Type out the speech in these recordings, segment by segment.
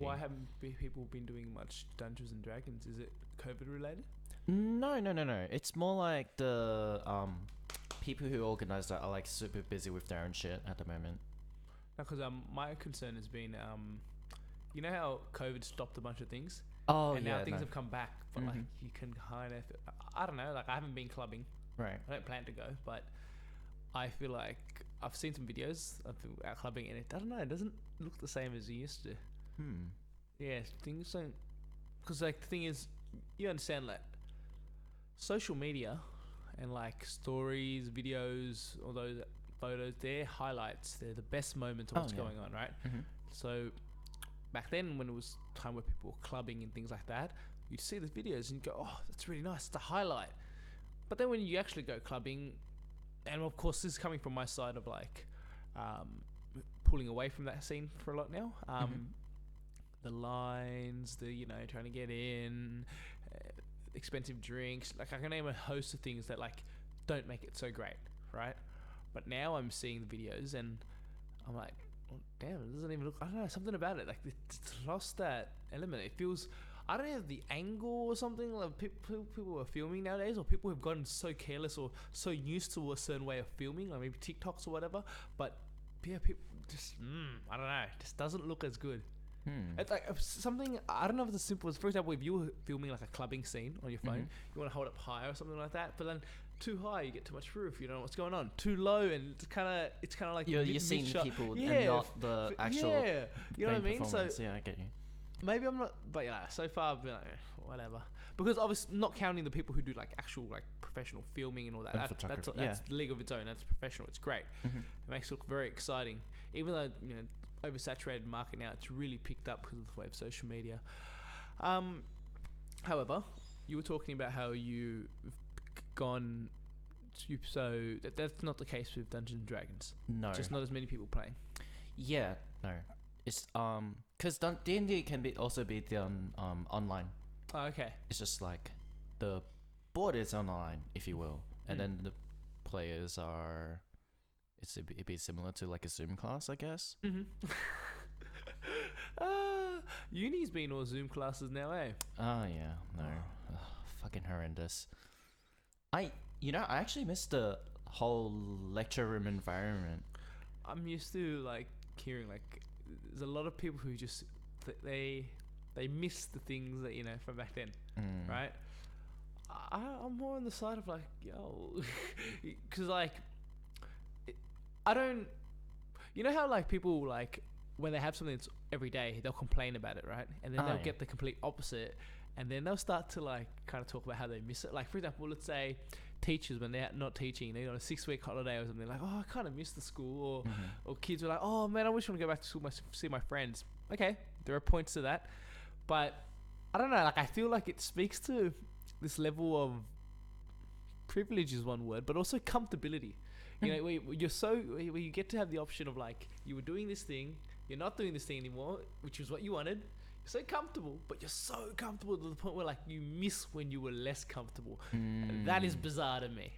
Why haven't people been doing much Dungeons and Dragons? Is it COVID related? No. It's more like the people who organize that are like super busy with their own shit at the moment. No, because my concern has been you know how COVID stopped a bunch of things, Oh and yeah, now things no. have come back. But like you can kind of, I don't know. Like I haven't been clubbing. Right. I don't plan to go, but I feel like I've seen some videos of people out clubbing, and I don't know. It doesn't look the same as it used to. Yeah, things don't. Because like the thing is, you understand like social media and like stories, videos, all those photos, they're highlights. They're the best moments of what's going on, right? So back then, when it was time where people were clubbing and things like that, you'd see the videos and you go, "Oh, that's really nice. It's a highlight." But then when you actually go clubbing, and of course this is coming from my side of like pulling away from that scene for a lot now. The lines, the trying to get in, expensive drinks. Like I can name a host of things that like don't make it so great, right? But now I'm seeing the videos and I'm like, oh, damn, it doesn't even look. I don't know, something about it. Like it's lost that element. It feels. I don't know, the angle or something. Like people are filming nowadays, or people have gotten so careless or so used to a certain way of filming, like maybe TikToks or whatever. But yeah, people just I don't know, just doesn't look as good. It's like something, I don't know if it's as simple as, for example, if you were filming like a clubbing scene on your phone, you want to hold it up high or something like that, but then too high, you get too much roof, you don't know what's going on. Too low, and it's kind of like You're seeing people and not the actual. Yeah, you know what I mean. So yeah, I get you. maybe I'm not, but yeah. So far, I've been like, whatever. Because obviously, not counting the people who do like actual like professional filming and all that. That's the league of its own. That's professional. It's great. It makes it look very exciting. Even though oversaturated market now, it's really picked up because of the way of social media. However, you were talking about how you've gone. So that's not the case with Dungeons and Dragons. No, just not as many people playing. Yeah, no. It's because D&D can also be done online. Oh, okay. It's just like the board is online, if you will, and then the players are. It'd be similar to like a Zoom class, I guess. Uni's been all Zoom classes now, eh? Oh yeah, no, fucking horrendous. I actually miss the whole lecture room environment. I'm used to like hearing like there's a lot of people who just they miss the things that from back then, right? I'm more on the side of like because like I don't. You know how like people like when they have something that's every day, they'll complain about it, right? And then they'll get the complete opposite, and then they'll start to like kind of talk about how they miss it. Like for example, let's say teachers when they're not teaching, they're on a 6-week holiday or something, like, oh, I kind of miss the school, or kids are like, oh man, I wish I want to go back to school, see my friends. Okay, there are points to that, but I don't know. Like I feel like it speaks to this level of privilege is one word, but also comfortability. Where you get to have the option of like you were doing this thing, you're not doing this thing anymore, which is what you wanted. You're so comfortable, but you're so comfortable to the point where like you miss when you were less comfortable. And that is bizarre to me.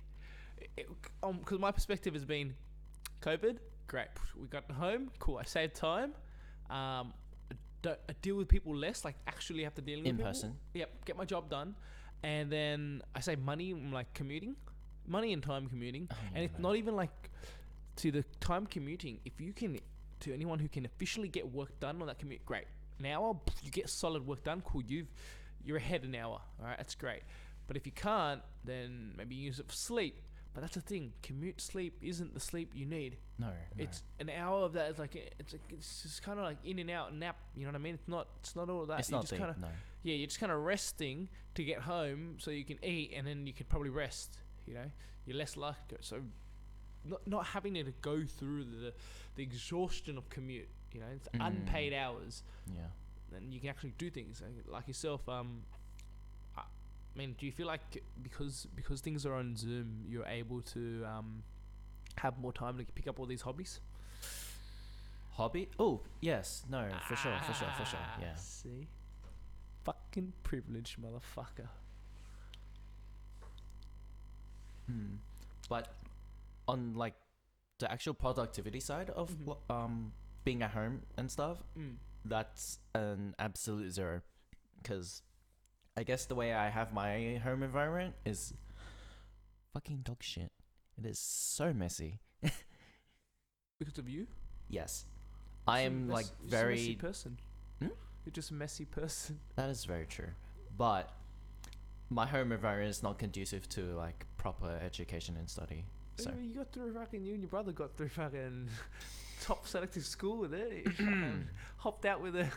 Because my perspective has been, COVID, great. We got home, cool. I saved time. I deal with people less, like actually have to deal with people. In person. Yep, get my job done. And then I save money, I'm like commuting. Money and time commuting, and it's not even like to the time commuting. If you can, to anyone who can officially get work done on that commute, great. An hour, you get solid work done. Cool, you're ahead an hour. All right, that's great. But if you can't, then maybe use it for sleep. But that's the thing. Commute sleep isn't the sleep you need. No. It's an hour of that. It's just kind of like in and out nap. You know what I mean? It's not all of that. It's not deep. No. Yeah, you're just kind of resting to get home so you can eat, and then you can probably rest. You're less likely. So, not having to go through the exhaustion of commute. It's unpaid hours. Yeah. Then you can actually do things like yourself. I mean, do you feel like because things are on Zoom, you're able to have more time to pick up all these hobbies? Hobby? Oh, yes. No, for sure. Yeah. See, fucking privileged motherfucker. But on like the actual productivity side of being at home and stuff, that's an absolute zero. Because I guess the way I have my home environment is fucking dog shit. It is so messy. Because of you? Yes. I am like You're very... just a messy person. Hmm? You're just a messy person. That is very true. But my home environment is not conducive to like proper education and study. So You got through fucking, you and your brother got through fucking top selective school with it. You fucking hopped out with an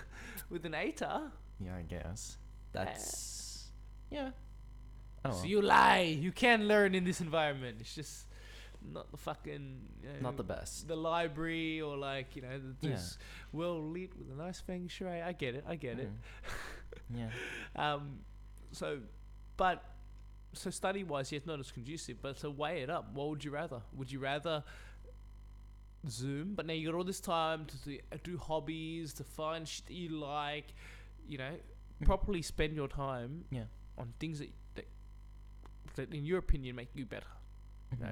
ATAR. yeah, I guess. That's... Yeah. I don't So know. you lie. You can learn in this environment. It's just not the fucking... Not the best. The library or like, Yeah. this well lit with a nice feng shui. I get it. Yeah. So study wise, yeah, it's not as conducive, but to weigh it up, what would you rather? Would you rather Zoom, but now you got all this time to do hobbies, to find shit that you like, properly spend your time Yeah. on things that in your opinion make you better.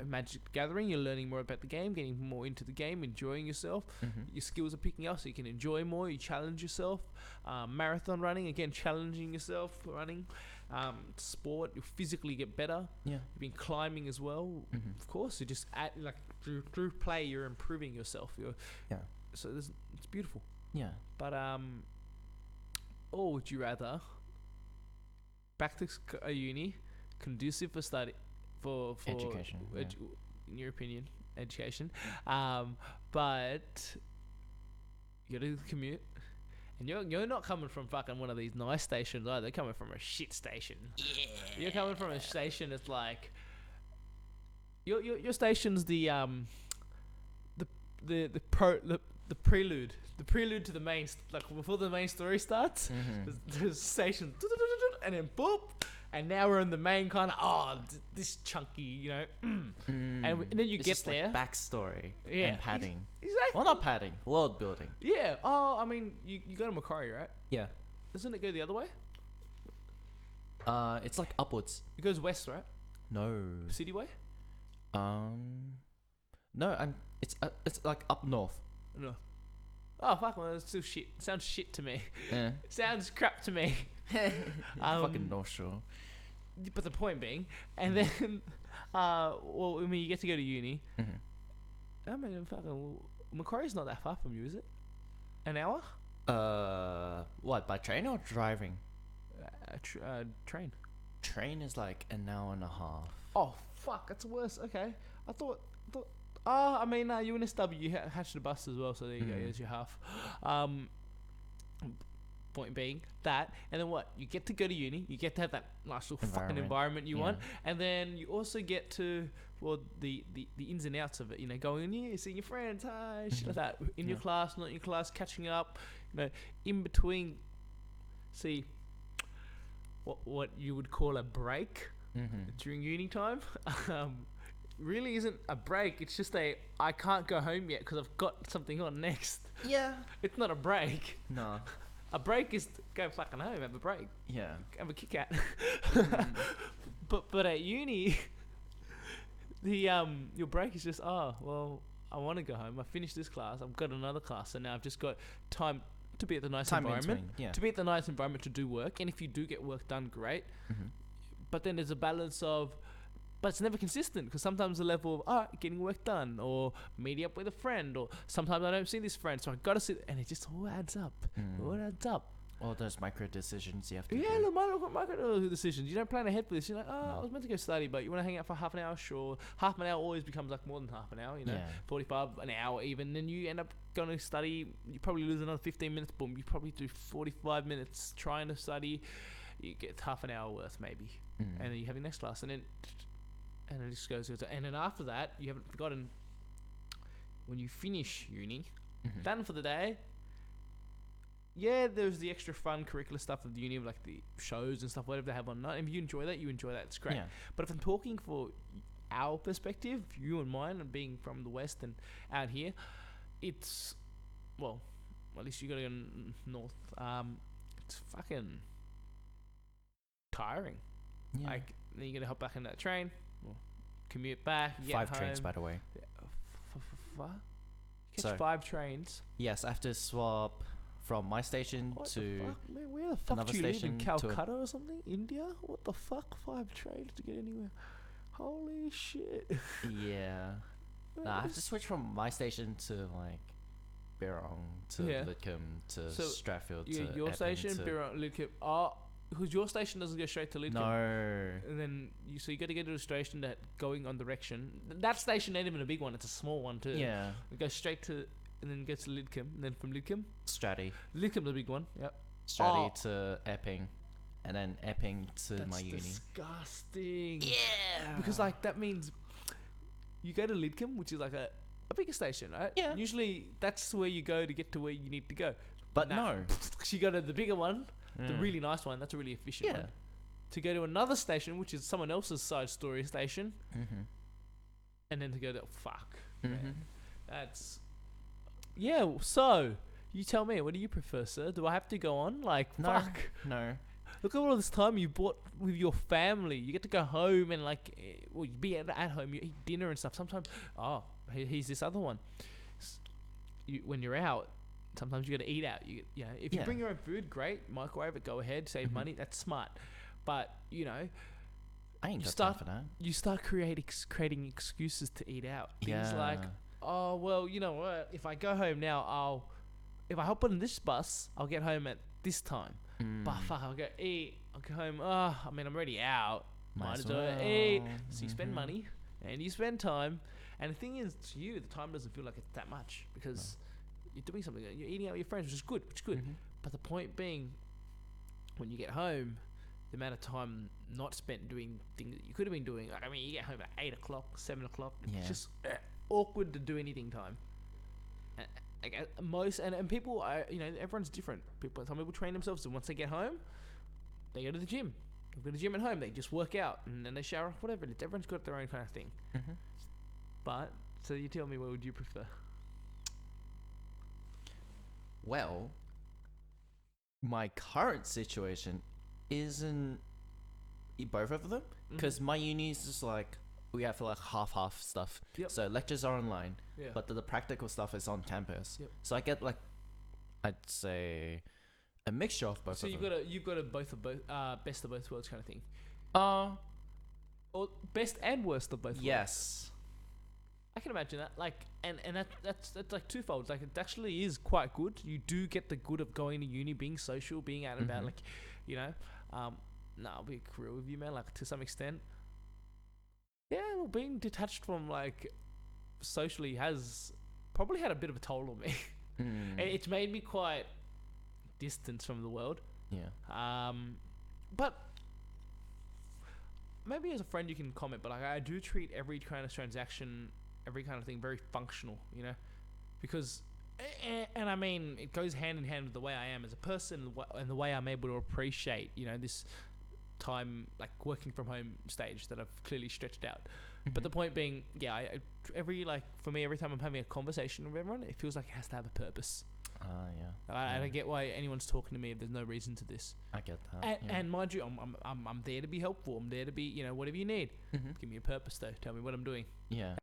Magic the Gathering, you're learning more about the game, getting more into the game, enjoying yourself. Your skills are picking up so you can enjoy more, you challenge yourself. Marathon running, again, challenging yourself, running. Sport, you physically get better. Yeah. You've been climbing as well. Of course, you just through play, you're improving yourself. So it's beautiful. Yeah. But or would you rather back to a uni, conducive for study, for Education, in your opinion, education, but you gotta do the commute, and you're not coming from fucking one of these nice stations either. They're coming from a shit station. Yeah. You're coming from a station that's like your station's the prelude. The prelude to the main, like before the main story starts, there's station, and then boop, and now we're in the main kind of this chunky, and then you It's get just there. like backstory Yeah, and padding. Exactly. Well, not padding, world building. Yeah. Oh, I mean, you go to Macquarie, right? Yeah. Doesn't it go the other way? It's like upwards. It goes west, right? No. City way? No. It's like up north. No. Oh fuck, man, that's still shit. Sounds shit to me. Yeah. Sounds crap to me. Fucking North Shore. But the point being, and then, you get to go to uni. I mean, fucking Macquarie's not that far from you, is it? An hour? What, by train or driving? Train. Train is like an hour and a half. Oh fuck, that's worse. Okay, I thought. You in SW, you hatch the bus as well, so there you go. There's your half. Point being that, and then what? You get to go to uni. You get to have that nice little fucking environment you want, and then you also get to the ins and outs of it. Going in here, seeing your friends, hi, shit like that. In your class, not in your class, catching up. In between. See, what you would call a break during uni time. Really isn't a break. It's just I can't go home yet because I've got something on next. Yeah. It's not a break. No. A break is to go fucking home, have a break, Yeah. have a kick out. But at uni, your break is just I want to go home. I finished this class. I've got another class, so now I've just got time to be at the nice environment. To be at the nice environment to do work, and if you do get work done, great. But then there's a balance of. But it's never consistent because sometimes the level of getting work done or meeting up with a friend or sometimes I don't see this friend so I gotta sit and it just all adds up. All adds up. All those micro decisions you have to do. do. Micro decisions. You don't plan ahead for this. You're like, No. I was meant to go study, but you want to hang out for half an hour, sure. Half an hour always becomes like more than half an hour, 45, an hour even. Then you end up going to study. You probably lose another 15 minutes. Boom. You probably do 45 minutes trying to study. You get half an hour worth maybe. And then you have your next class. And it just goes. And then after that, you haven't forgotten when you finish uni, done for the day. Yeah, there's the extra fun curricular stuff of the uni, like the shows and stuff, whatever they have on night. And if you enjoy that, it's great. Yeah. But if I'm talking for our perspective, you and mine, and being from the West and out here, it's, at least you got to go north. It's fucking tiring. Yeah. Like, then you got to hop back in that train, commute back, get 5 home. trains, by the way. What? Catch 5 trains. Yes, I have to swap from my station What to the fuck, man? Where the fuck another do you live in station to Calcutta or something? India? What the fuck? 5 trains to get anywhere. Holy shit. yeah. Nah, I have to switch from my station to like Birrong to Yeah. Lidcombe to So, Strathfield Yeah, to your Epping station, to Birrong, Lidcombe. Because your station doesn't go straight to Lidcombe. no. And then you got to get to a station that going on direction. That station ain't even a big one; it's a small one too. Yeah, It goes straight to, and then gets to Lidcombe, and then from Lidcombe, Stratty, Lidcombe's a big one. Yep. Stratty to Epping, and then Epping to That's my uni. disgusting. Yeah, Because like that means you go to Lidcombe, which is like a bigger station, right? Yeah. Usually that's where you go to get to where you need to go. but Nah. no, You go to the bigger one, the Mm. really nice one. That's a really efficient yeah. one. To go to another station, which is someone else's side story station, Mm-hmm. and then to go to fuck. Mm-hmm. Man. That's so you tell me, what do you prefer, sir? Do I have to go on? Like No. fuck. No. Look at all this time you bought with your family. You get to go home and you be at home, you eat dinner and stuff. Sometimes here's this other one. When you're out, sometimes you got to eat out. If you Yeah. bring your own food, great. Microwave it, go ahead, save Mhm. money. That's smart. But I ain't You got start- time for that. you start creating excuses to eat out. Things Yeah. like, oh well, you know what? If I go home now, if I hop on this bus, I'll get home at this time. But fuck, I'll go eat. I'll go home. I'm already out. Might as well eat. So you spend Mhm. money and you spend time. And the thing is, to you, the time doesn't feel like it's that much because you're doing something. You're eating out with your friends, which is good. Mhm. But the point being, when you get home, the amount of time not spent doing things that you could have been doing. Like, I mean, you get home at 8 o'clock, 7 o'clock. Yeah. It's just awkward to do anything time. And people are, everyone's different. Some people train themselves, and once they get home, they go to the gym. They go to the gym at home. They just work out and then they shower off, whatever it is. Everyone's got their own kind of thing. Mhm. But so you tell me, what would you prefer? Well, my current situation isn't both of them because my uni is just like we have like half stuff. Yep. So lectures are online, Yeah. but the practical stuff is on campus. Yep. So I get like, I'd say, a mixture of both So of you've them. got a best of both worlds kind of thing, Uh, or best and worst of both worlds. yes. I can imagine that. Like, and that's like twofold. Like, it actually is quite good. You do get the good of going to uni, being social, being out and about. Mhm. Like, I'll be real with you, man. Like, to some extent, yeah, well, being detached from like socially has probably had a bit of a toll on me. Mm. It's made me quite distant from the world. Yeah. But maybe as a friend you can comment. But like, I do treat every kind of transaction, every kind of thing very functional. Because, and I mean, it goes hand in hand with the way I am as a person and the way I'm able to appreciate, this time, like working from home stage that I've clearly stretched out. But the point being, yeah, for me, every time I'm having a conversation with everyone, it feels like it has to have a purpose. Yeah. I don't get why anyone's talking to me if there's no reason to this. I get that. And mind you, I'm there to be helpful. I'm there to be, whatever you need. Mhm. Give me a purpose though. Tell me what I'm doing. Yeah.